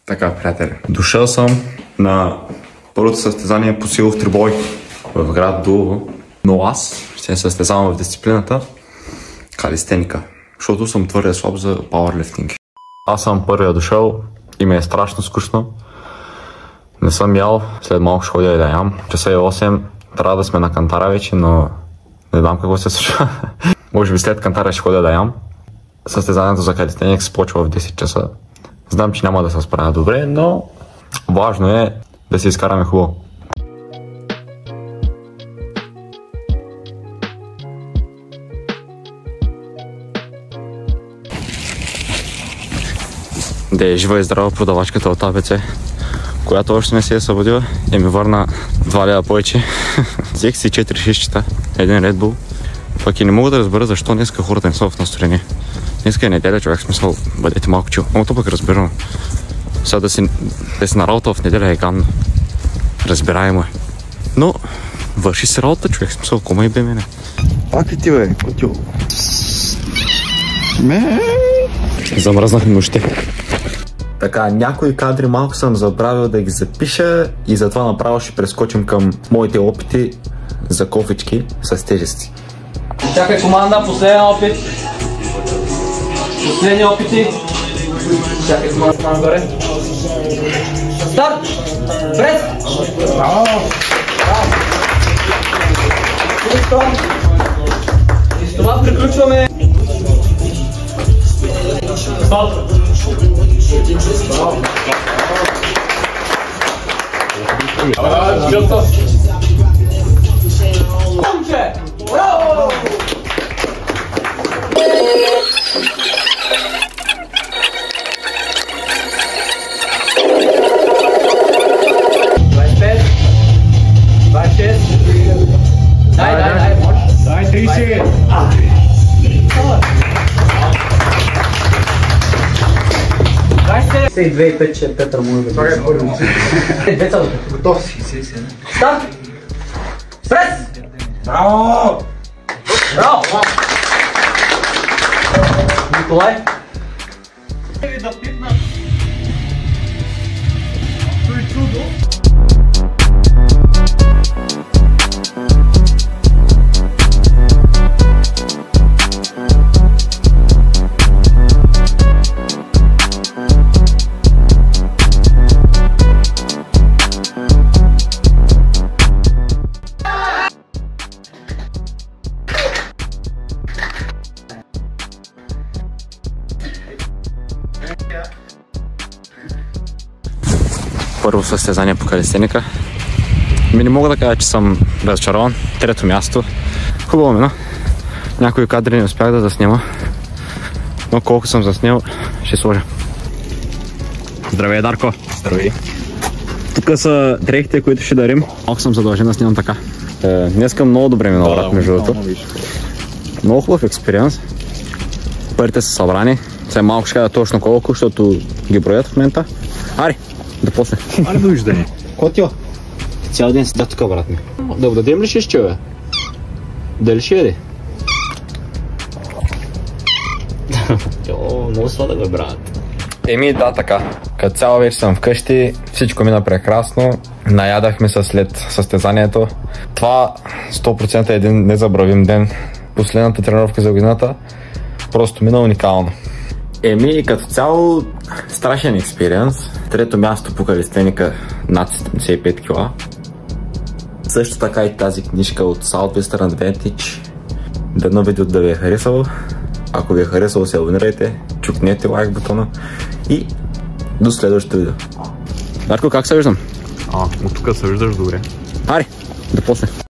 Така, приятели, дошъл съм на първото състезание по силов трибой в град Дулово, но аз ще се състезавам в дисциплината калистеника, защото съм твърде слаб за пауърлифтинг. Аз съм първия дошъл и ми е страшно скучно. Не съм ял, след малко ще ходя и да ям. Часа е 8, трябва да сме на кантара вече, но не знам какво се случва. Може би след кантара ще ходя да ям. Състезанието за калистеник се почва в 10 часа. Знам, че няма да се справя добре, но важно е да се изкараме хубаво. Да е жива и здрава продавачката от АБЦ, която още не се е събудила и ми върна 2 лева повече. Взех си 4 шишчета, един Red Bull. Пък и не мога да разбера защо днеска хората не са в настроение. Днеска е неделя, човек, смисъл, бъдете малко чил. Но то пък разбирам. Сега да си на работа в неделя е гадно. Разбираемо е. Но върши се работа, човек, смисъл, кома и бе мене. Пак ли ти, бе, котил? Замръзнах ми ушите. Така, някои кадри малко съм забравил да ги запиша и затова направо ще прескочим към моите опити за кофички с тежести. Чакай, команда, последен опит. Последни опити. Чакай, команда, нагоре. Старт! Прес! Браво! И с това приключваме. Салт! Браво! Комче! Браво! Дай 30. Сей 2,5, че Петър може да бъде. 2,5. Готов си. Старт! Прес! Браво! Браво! Николай? Да пипна. То е чудо. Първо състезание по калистеника. Не мога да кажа, че съм разочарован. 3-то място. Хубаво мина. Някои кадри не успях да заснема. Но колко съм заснел, ще сложа. Здравей, Дарко! Здравей! Тук са дрехите, които ще дарим. Малко съм задължен да снимам така. Днеска много добре мина, брат, между другото. Много хубав експериенс. Парите са събрани. Сега малко ще кажа точно колко, защото ги броят в момента. Ари! Да после. Али довиждане. Котио? Цял ден седя тук, брат ми. Да дадем ли шишче, бе? Дали ще еде? Много сладък, бе, брат. Еми, да, така. Като цяло вече съм вкъщи, всичко мина прекрасно. Наядахме се след състезанието. Това 100% е един незабравим ден. Последната тренировка за годината просто мина уникално. Еми, като цяло страшен експириенс. 3-то място по калистеника над 75 кг. Също така и тази книжка от Southwestern Advantage. Дано видеото да ви е харесало. Ако ви е харесало, се абонирайте, чукнете лайк бутона и до следващото видео. Дарко, как се виждам? От тук се виждаш добре. Ари, до после.